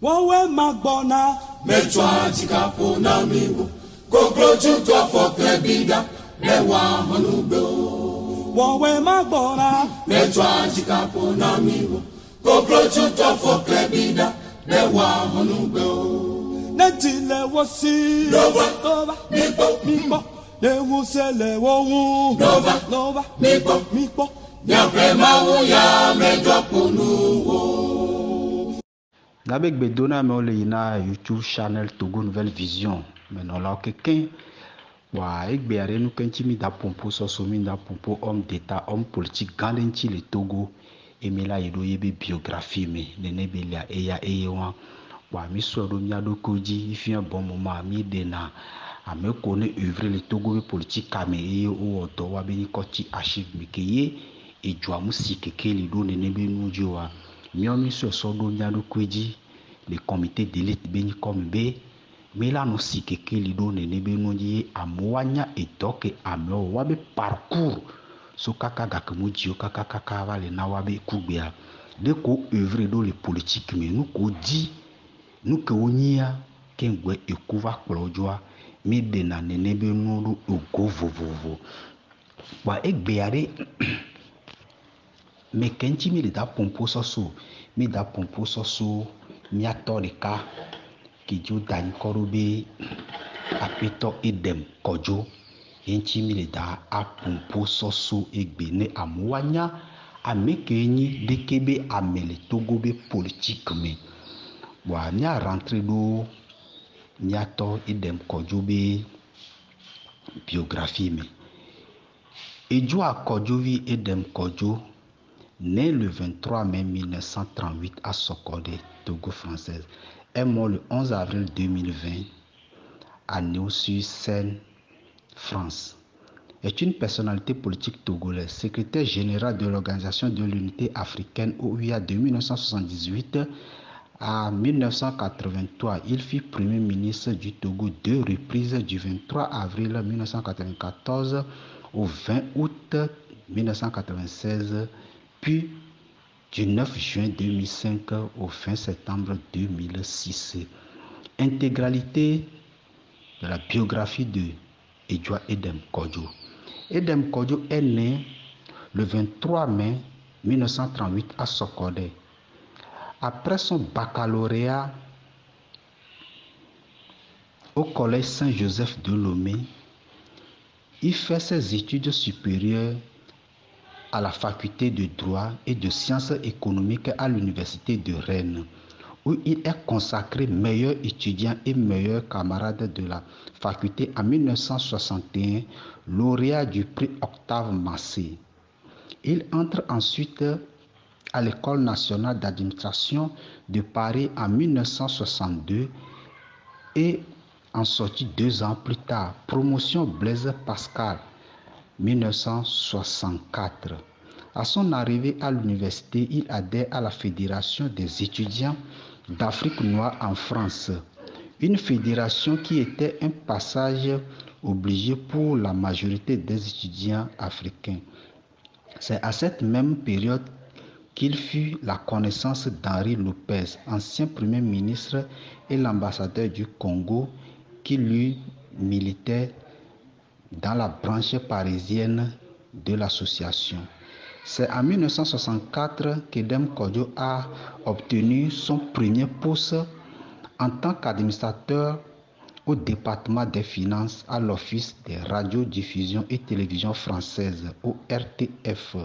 Wawe magbona Mechwa chikapo na miwo Kokro chutwa fokre bida Lewa honube Wawe magbona Mechwa chikapo na miwo Kokro chutwa fokre bida Lewa honube Netile wosi Nova Mipo Newusele wowu Nova Mipo Nyapre mawu ya medwa ponuwo N'avec Bedona, mais on a YouTube channel Togo Nouvelle Vision. Mais non, là, quelqu'un, avec Béaré, nous, quand il da pompo, sosomi da pompo, homme d'État, homme politique, galanti le Togo, et mais là, il doit y avoir biographie, mais n'est pas et mi soit mi ado koji, il fait un bon moment, mi dena, à me connaître œuvre le Togo politique, camé, ou auto, ou abeni koti archive, mais qui et joa musique, que les deux n'est pas nous joa. Mi sur sodo nyado kweji le comité d'élite beni comme be mais là nous si que li do ne be no di amwanya etoke amo wabe parcours so kaka gakmuji kaka vale na wabe kubia de ko œuvre do le politique mais nous ko di nous que onia kengwe ekuva klojoa mi de na ne be no do ogo vovovo wa egbeare mais quand mi da pompo soso mi da pompo soso mi atorika ki jo dan korobe apeto edem kojo enti mi da a pompo soso egbene amwanya amekenyi dekebe amele togobe politique me wa mi a rentré do mi ato edem kojo be biographie me ejo akojo vi edem kojo né le 23 mai 1938 à Sokodé, Togo française, est mort le 11 avril 2020 à Neuilly-sur-Seine, France. Est une personnalité politique togolaise, secrétaire général de l'Organisation de l'Unité africaine OUA de 1978 à 1983. Il fut premier ministre du Togo deux reprises du 23 avril 1994 au 20 août 1996. Puis du 9 juin 2005 au fin septembre 2006. Intégralité de la biographie de Edjoa Edem Kodjo. Edem Kodjo est né le 23 mai 1938 à Sokodé. Après son baccalauréat au collège Saint-Joseph de Lomé, il fait ses études supérieures à la faculté de droit et de sciences économiques à l'université de Rennes, où il est consacré meilleur étudiant et meilleur camarade de la faculté en 1961, lauréat du prix Octave Massé. Il entre ensuite à l'École nationale d'administration de Paris en 1962 et en sortit 2 ans plus tard, promotion Blaise Pascal 1964. À son arrivée à l'université, il adhère à la Fédération des étudiants d'Afrique noire en France, une fédération qui était un passage obligé pour la majorité des étudiants africains. C'est à cette même période qu'il fut la connaissance d'Henri Lopez, ancien Premier ministre et l'ambassadeur du Congo, qui lui militait dans la branche parisienne de l'association. C'est en 1964 qu'Edem Kodjo a obtenu son premier poste en tant qu'administrateur au département des finances à l'Office des radiodiffusions et télévisions françaises, au RTF.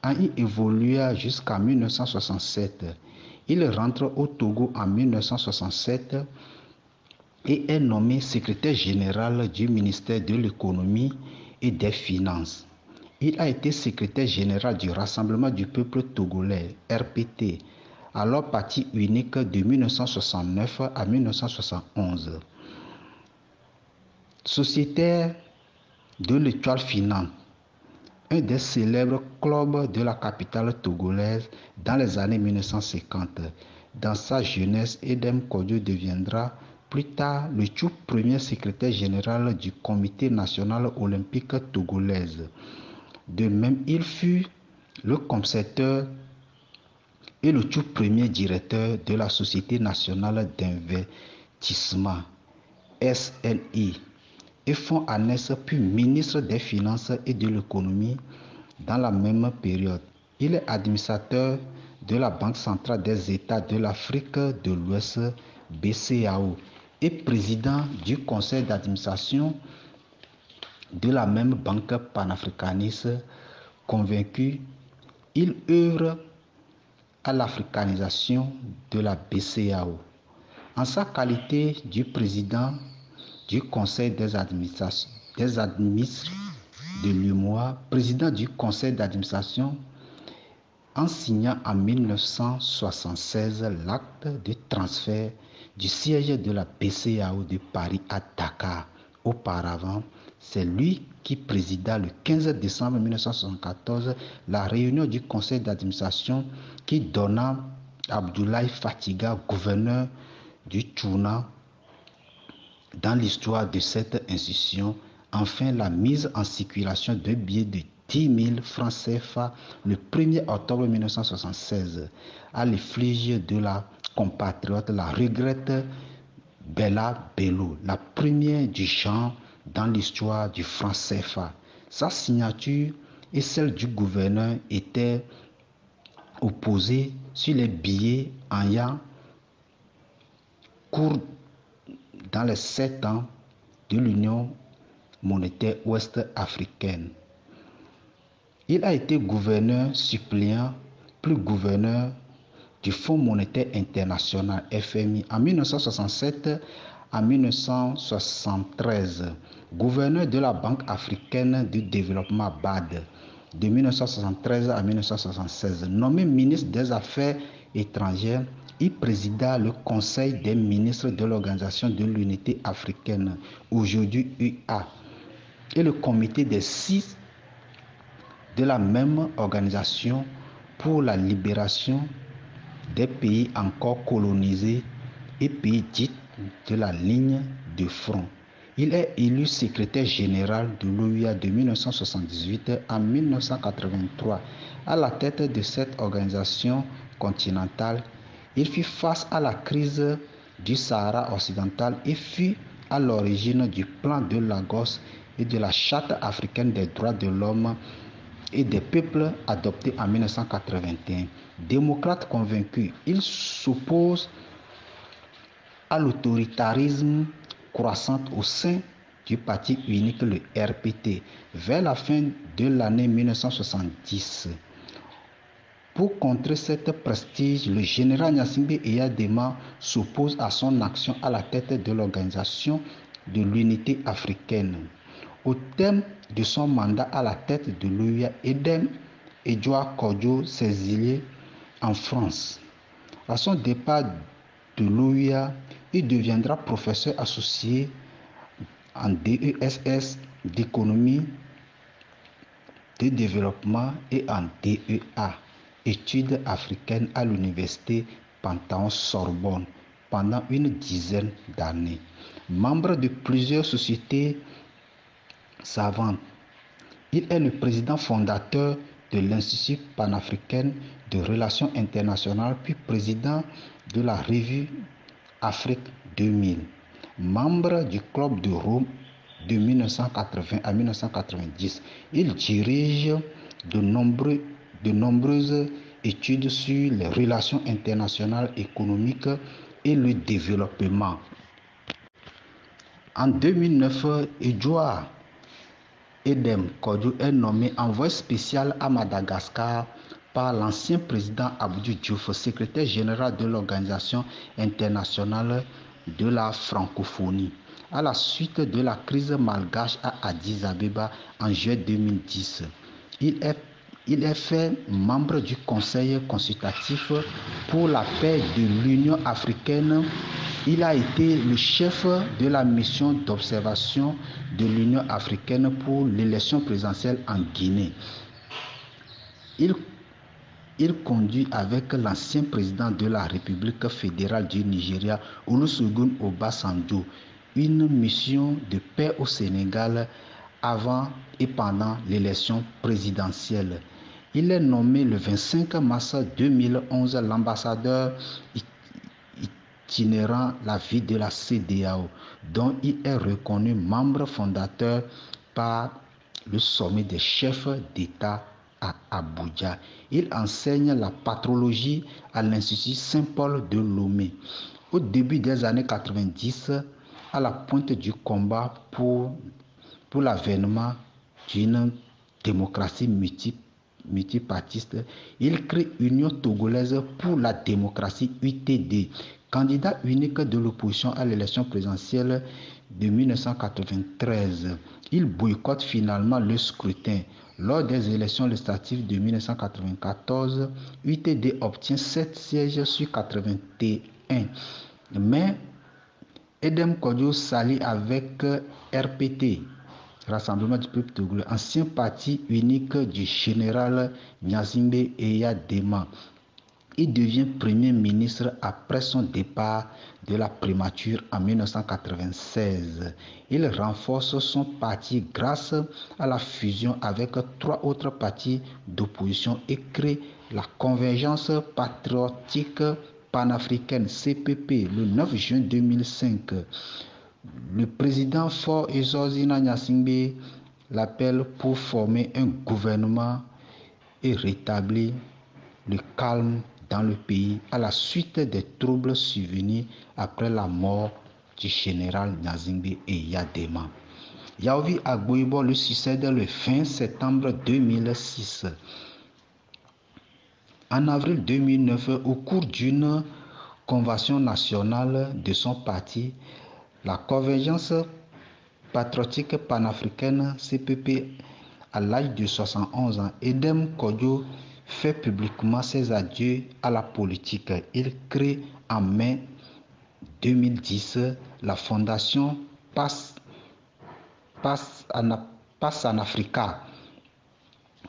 En y évoluant jusqu'en 1967, il rentre au Togo en 1967 et est nommé secrétaire général du ministère de l'économie et des finances. Il a été secrétaire général du Rassemblement du peuple togolais, RPT, alors parti unique de 1969 à 1971. Sociétaire de l'Étoile Finance, un des célèbres clubs de la capitale togolaise dans les années 1950. Dans sa jeunesse, Edem Kodjo deviendra plus tard le tout premier secrétaire général du Comité national olympique togolaise. De même, il fut le concepteur et le tout premier directeur de la Société nationale d'investissement, SNI, et fonds annexe puis ministre des Finances et de l'économie dans la même période. Il est administrateur de la Banque centrale des États de l'Afrique de l'Ouest, BCAO, et président du conseil d'administration de la même banque panafricaniste. Convaincu, il œuvre à l'africanisation de la BCAO. En sa qualité du président du conseil des administres de l'UMOA, président du conseil d'administration, en signant en 1976 l'acte de transfert du siège de la BCAO de Paris à Dakar. Auparavant, c'est lui qui présida le 15 décembre 1974 la réunion du conseil d'administration qui donna Abdoulaye Fatiga gouverneur du Tchouna. Dans l'histoire de cette institution, enfin la mise en circulation de billets de 10 000 francs CFA le 1er octobre 1976 à l'effigie de la compatriote, la regrette Bella Bello, la première du genre dans l'histoire du franc CFA. Sa signature et celle du gouverneur étaient opposées sur les billets ayant cours dans les 7 ans de l'Union monétaire ouest-africaine. Il a été gouverneur suppléant, puis gouverneur du Fonds monétaire international FMI en 1967 à 1973, gouverneur de la Banque africaine du développement BAD de 1973 à 1976. Nommé ministre des Affaires étrangères, il présida le Conseil des ministres de l'Organisation de l'Unité africaine, aujourd'hui UA, et le comité des 6 de la même organisation pour la libération des pays encore colonisés et pays dits de la ligne de front. Il est élu secrétaire général de l'OUA de 1978 à 1983. À la tête de cette organisation continentale, il fit face à la crise du Sahara occidental et fut à l'origine du plan de Lagos et de la Charte africaine des droits de l'homme et des peuples adopté en 1981. Démocrate convaincu, il s'oppose à l'autoritarisme croissant au sein du parti unique, le RPT, vers la fin de l'année 1970. Pour contrer cette prestige, le général Gnassingbé Eyadema s'oppose à son action à la tête de l'Organisation de l'Unité africaine. Au terme de son mandat à la tête de l'OUA, Edem Edouard Kodjo s'est exilé en France. À son départ de l'OUA, il deviendra professeur associé en DESS d'économie, de développement et en DEA, études africaines à l'université Panthéon-Sorbonne pendant une dizaine d'années. Membre de plusieurs sociétés savantes, il est le président fondateur de l'Institut panafricain de relations internationales puis président de la revue Afrique 2000. Membre du Club de Rome de 1980 à 1990, il dirige de nombreuses études sur les relations internationales économiques et le développement. En 2009, Edouard Edem Kodjo est nommé envoyé spécial à Madagascar par l'ancien président Abdou Diouf, secrétaire général de l'Organisation internationale de la francophonie, à la suite de la crise malgache à Addis Abeba en juillet 2010. Il est fait membre du Conseil consultatif pour la paix de l'Union africaine. Il a été le chef de la mission d'observation de l'Union africaine pour l'élection présidentielle en Guinée. Il conduit avec l'ancien président de la République fédérale du Nigeria, Olusegun Obasanjo, une mission de paix au Sénégal avant et pendant l'élection présidentielle. Il est nommé le 25 mars 2011 l'ambassadeur itinérant la vie de la CEDEAO, dont il est reconnu membre fondateur par le sommet des chefs d'État à Abuja. Il enseigne la patrologie à l'Institut Saint-Paul de Lomé. Au début des années 90, à la pointe du combat pour l'avènement d'une démocratie multipartiste, il crée Union togolaise pour la démocratie UTD, candidat unique de l'opposition à l'élection présidentielle de 1993. Il boycotte finalement le scrutin. Lors des élections législatives de 1994, UTD obtient 7 sièges sur 81. Mais Edem Kodjo s'allie avec RPT, Rassemblement du peuple togolais, ancien parti unique du général Gnassingbé Eyadema. Il devient Premier ministre après son départ de la primature en 1996. Il renforce son parti grâce à la fusion avec 3 autres partis d'opposition et crée la Convergence patriotique panafricaine CPP le 9 juin 2005. Le président Faure Ezozina Gnassingbé l'appelle pour former un gouvernement et rétablir le calme dans le pays à la suite des troubles survenus après la mort du général Gnassingbé Eyadema. Yaovi Agboibo le succède le 20 septembre 2006. En avril 2009, au cours d'une convention nationale de son parti, la Convergence patriotique panafricaine CPP, à l'âge de 71 ans, Edem Kodjo fait publiquement ses adieux à la politique. Il crée en mai 2010 la fondation Pass en Africa,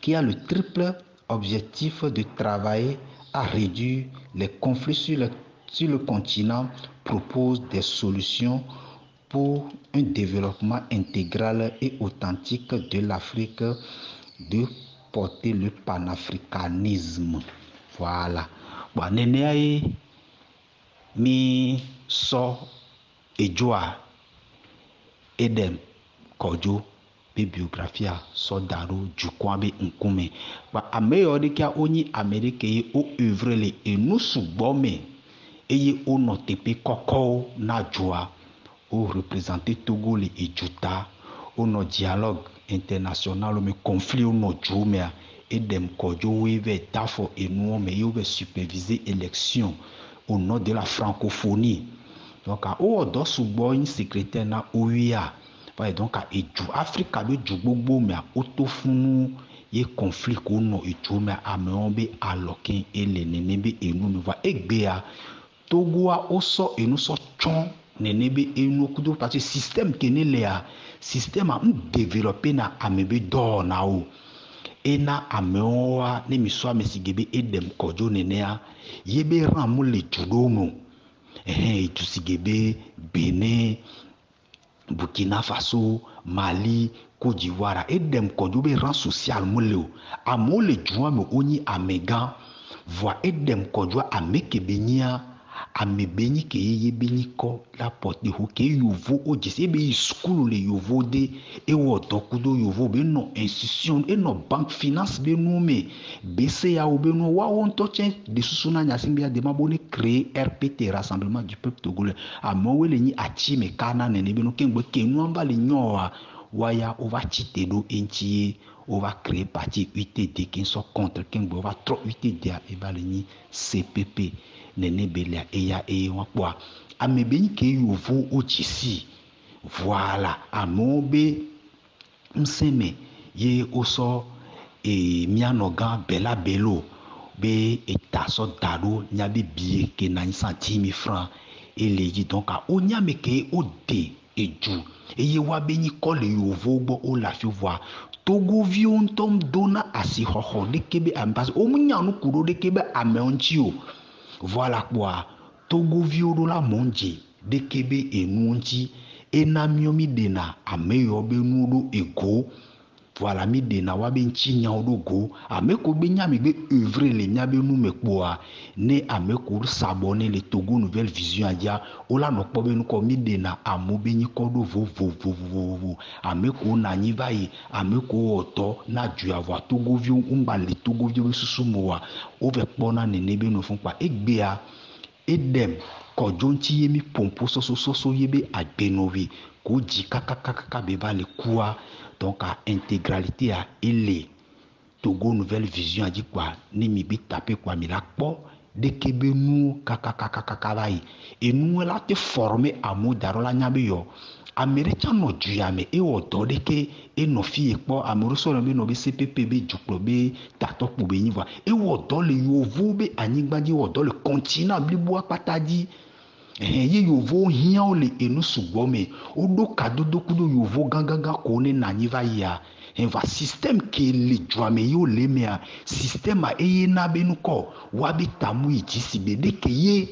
qui a le triple objectif de travailler à réduire les conflits sur le continent, propose des solutions pour un développement intégral et authentique de l'Afrique, de porter le panafricanisme. Voilà. Bon, nénéaï mi so ejoa Edem Kodjo be biographia so daro jukwa be nkume. Ba ameyo de kia oni Amerike ye o œuvre le enusu bome eye o no tepe koko na joa o représenter Togo le ejuta o no dialogue international me conflit o no jumea Edem Kodjo weve tafo enu me yo be superviser élection au nom de la francophonie. Donc o do subo une secrétaire na OUA. Donc eju Africa be ju gbogbo me auto funu ye conflit ko no eju me ameon be alokin ele nene be enu me va egbea Togo a oso enu so chon nene be enu kudo parce que système kene le a système a développer na amebe do na o ena ameoa ne miswa mesigebe Edem Kodjo nene a yebe ramu le judono etu sigebe Benin, Burkina Faso, Mali, Côte d'Ivoire. Edem Kodjo be rang social moleo amo le juan me oni amega voit Edem Kodjo ameke benia amebeni ke ye beni ko la porte ho ke yovo o jese be school le yovo de e wo dokudo yovo be no institution e no bank finance be no me bese ya obe no wa won to chen de susuna Gnassingbé de mabone créer RPT Rassemblement du peuple togolais amo wele ni achi me kana nene be no kengbe ke no amba le nyoa waya on va chiter do entier on va créer parti UTD qui sont contre kengbe on va trop UTD e ba le ni CPP nene belia eya wakwa amebeni ke yovo ochisi voilà amobe mseme ye oso mianoga bela belo be etaso dado nyabe bie ke na 100,000 francs eleji donc a onyame ke ode eju eye wa beni kole yovo bo o la fi voir Togo vion tom dona asi hoho de kebe ambasse o munyanu kuro de kebe ameonchio. Voilà quoi. Togo violo la monji de kebe enunchi enamiomi dena ameyo benudo ego. voilà mi de na wa be nchi nya odogo ameko be nya mi be œuvre le nya be nu me kpoa ne ameko s'abonner le Togo Nouvelle Vision adia ola no kpo be nu ko mi de na amo be nyi ko do vo ameko na nyi vai ameko oto na du avoir Togo vio umba le Togo vio be susumoa o ve kpo na nene be no fun pa egbea edem ko jonti yemi pompo so yebe agbenovi ko ji kaka be ba le kuwa donc à intégralité à ele Togo Nouvelle Vision a dit quoi ni mi bi taper quoi mi la po de kebe nous kaka vai et nous là te former à mot darola nyabe yo américain no duyame e o do de ke e no fi po amoroso no be no be CPP be juklo be tato po be ni va e o do le yovo be anigba di o do le continent blibo apatadi ye yovo hian o le enu sugbome o do kadodo kudo yovo gangaga ko ne na niva ya va système ke le dwame yo le mea système a eye na be nu ko wa be tamu ijisi be de ke ye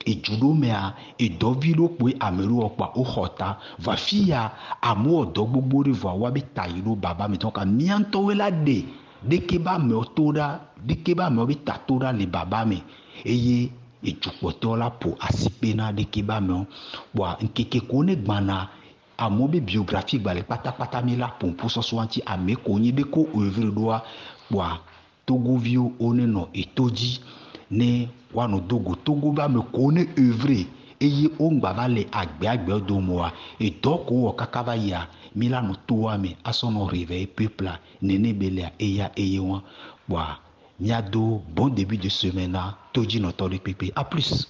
et judo mea et dovilo pwe ameru okpa o hota va fia amo dogbo revo wa be tayiro baba me donc mianto wela de ke ba me otora de ke ba me be tatora le baba me eye et jupoto la po asipena de ke ba me wa nkeke kone gbana amo be biographie gba le pata me la pompo so so anti ame konyi de ko œuvre doa wa Togo vio one no etoji ne wano Togo ba me kone œuvre eye ongba va le agbe do moa et donc o kakava ya milano toa me asono réveil peuple nene belia eya eye wa wa miado bon début de semaine toji no tori pepe à plus.